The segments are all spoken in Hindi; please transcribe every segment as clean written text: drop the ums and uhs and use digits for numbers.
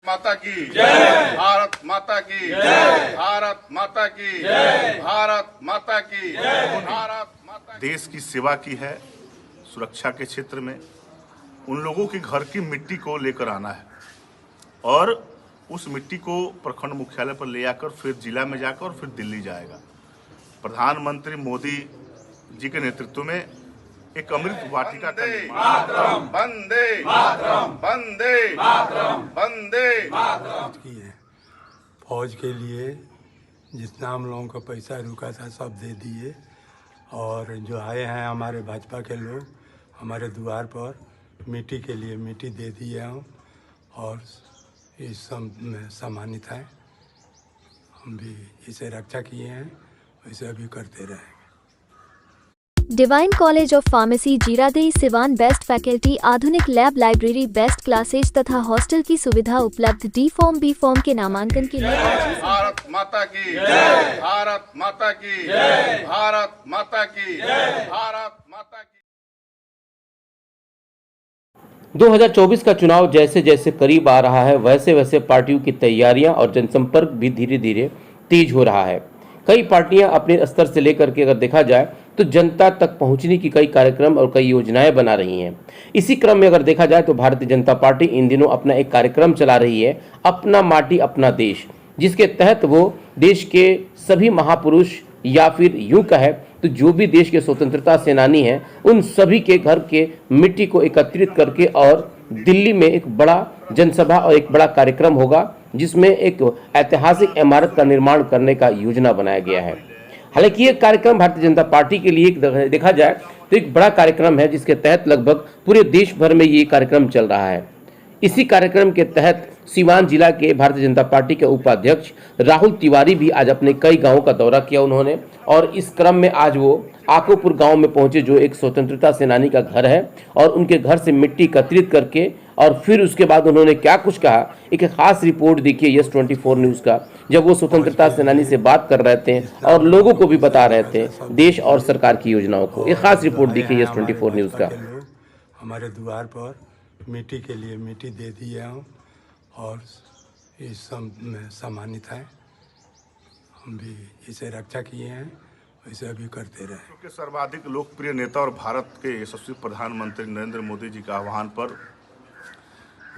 माता की जय, भारत माता की जय, भारत माता की जय, भारत माता की जय, भारत माता। देश की सेवा की है, सुरक्षा के क्षेत्र में उन लोगों के घर की मिट्टी को लेकर आना है और उस मिट्टी को प्रखंड मुख्यालय पर ले आकर फिर जिला में जाकर और फिर दिल्ली जाएगा। प्रधानमंत्री मोदी जी के नेतृत्व में एक अमृत वाटिका का निर्माण, वंदे मातरम, वंदे मातरम, वंदे मातरम की है। फौज के लिए जितना हम लोगों का पैसा रुका था सब दे दिए और जो आए हैं हमारे भाजपा के लोग हमारे द्वार पर मिट्टी के लिए मिट्टी दे दिए हम और इस सब में सम्मानित हैं। हम भी इसे रक्षा किए हैं, वैसे अभी करते रहेंगे। Divine college of pharmacy Ziradei Siwan best faculty, आधुनिक लैब, लाइब्रेरी, बेस्ट क्लासेज तथा हॉस्टल की सुविधा उपलब्ध। डी फॉर्म बी फॉर्म के नामांकन के लिए भारत माता की जय, भारत माता की जय, भारत माता की जय, भारत माता की। 2024 का चुनाव जैसे जैसे करीब आ रहा है वैसे वैसे पार्टियों की तैयारियां और जनसंपर्क भी धीरे धीरे तेज हो रहा है। कई पार्टियां अपने स्तर से लेकर के अगर देखा जाए तो जनता तक पहुंचने की कई कार्यक्रम और कई योजनाएं बना रही हैं। इसी क्रम में अगर देखा जाए तो भारतीय जनता पार्टी इन दिनों अपना एक कार्यक्रम चला रही है, अपना माटी अपना देश, जिसके तहत वो देश के सभी महापुरुष या फिर यूं कहे तो जो भी देश के स्वतंत्रता सेनानी हैं उन सभी के घर के मिट्टी को एकत्रित करके और दिल्ली में एक बड़ा जनसभा और एक बड़ा कार्यक्रम होगा जिसमें एक ऐतिहासिक इमारत का निर्माण करने का योजना बनाया गया है। हालांकि ये कार्यक्रम भारतीय जनता पार्टी के लिए देखा जाए तो एक बड़ा कार्यक्रम है जिसके तहत लगभग पूरे देश भर में ये कार्यक्रम चल रहा है। इसी कार्यक्रम के तहत सीवान जिला के भारतीय जनता पार्टी के उपाध्यक्ष राहुल तिवारी भी आज अपने कई गांवों का दौरा किया उन्होंने और इस क्रम में आज वो आकोपुर गांव में पहुंचे जो एक स्वतंत्रता सेनानी का घर है और उनके घर से मिट्टी एकत्रित करके और फिर उसके बाद उन्होंने क्या कुछ कहा, एक खास रिपोर्ट देखिए यस 24 न्यूज़ का, जब वो स्वतंत्रता सेनानी से बात कर रहे थे और लोगों को भी बता रहे थे देश और सरकार की योजनाओं को। एक खास रिपोर्ट देखिए यस 24 न्यूज़ का। हमारे द्वार पर मिट्टी के लिए मिट्टी दे दिए हम और इस सब में सम्मानित हैं। हम भी इसे रक्षा किए हैं, वैसे अभी करते रहे। के सर्वाधिक लोकप्रिय नेता और भारत के यशस्वी प्रधानमंत्री नरेंद्र मोदी जी का आह्वान पर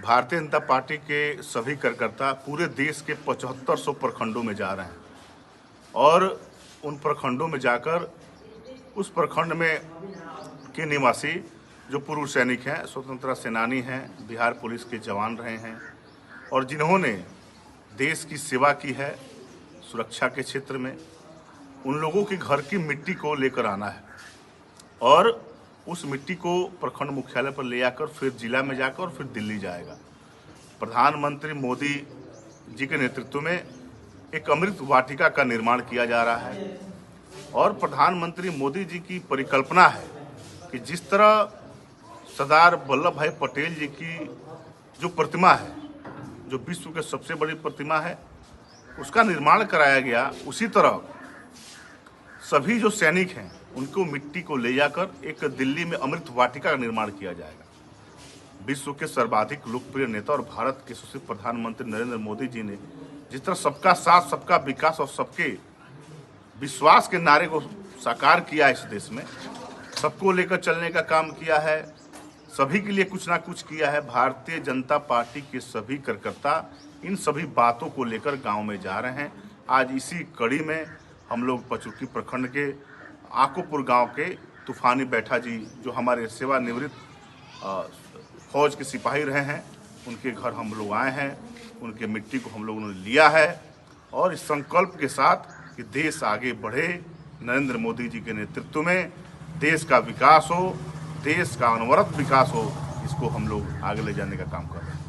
भारतीय जनता पार्टी के सभी कार्यकर्ता पूरे देश के 7500 प्रखंडों में जा रहे हैं और उन प्रखंडों में जाकर उस प्रखंड में के निवासी जो पूर्व सैनिक हैं, स्वतंत्रता सेनानी हैं, बिहार पुलिस के जवान रहे हैं और जिन्होंने देश की सेवा की है, सुरक्षा के क्षेत्र में उन लोगों के घर की मिट्टी को लेकर आना है और उस मिट्टी को प्रखंड मुख्यालय पर ले आकर फिर जिला में जाकर और फिर दिल्ली जाएगा। प्रधानमंत्री मोदी जी के नेतृत्व में एक अमृत वाटिका का निर्माण किया जा रहा है और प्रधानमंत्री मोदी जी की परिकल्पना है कि जिस तरह सरदार वल्लभ भाई पटेल जी की जो प्रतिमा है, जो विश्व के सबसे बड़ी प्रतिमा है, उसका निर्माण कराया गया, उसी तरह सभी जो सैनिक हैं उनको मिट्टी को ले जाकर एक दिल्ली में अमृत वाटिका का निर्माण किया जाएगा। विश्व के सर्वाधिक लोकप्रिय नेता और भारत के यशस्वी प्रधानमंत्री नरेंद्र मोदी जी ने जिस तरह सबका साथ, सबका विकास और सबके विश्वास के नारे को साकार किया इस देश में, सबको लेकर चलने का काम किया है, सभी के लिए कुछ ना कुछ किया है। भारतीय जनता पार्टी के सभी कार्यकर्ता इन सभी बातों को लेकर गांव में जा रहे हैं। आज इसी कड़ी में हम लोग पचरुखी प्रखंड के आकोपुर गांव के तूफानी बैठा जी जो हमारे सेवानिवृत्त फौज के सिपाही रहे हैं, उनके घर हम लोग आए हैं, उनके मिट्टी को हम लोगों ने लिया है और इस संकल्प के साथ कि देश आगे बढ़े, नरेंद्र मोदी जी के नेतृत्व में देश का विकास हो, देश का अनवरत विकास हो, इसको हम लोग आगे ले जाने का काम कर रहे हैं।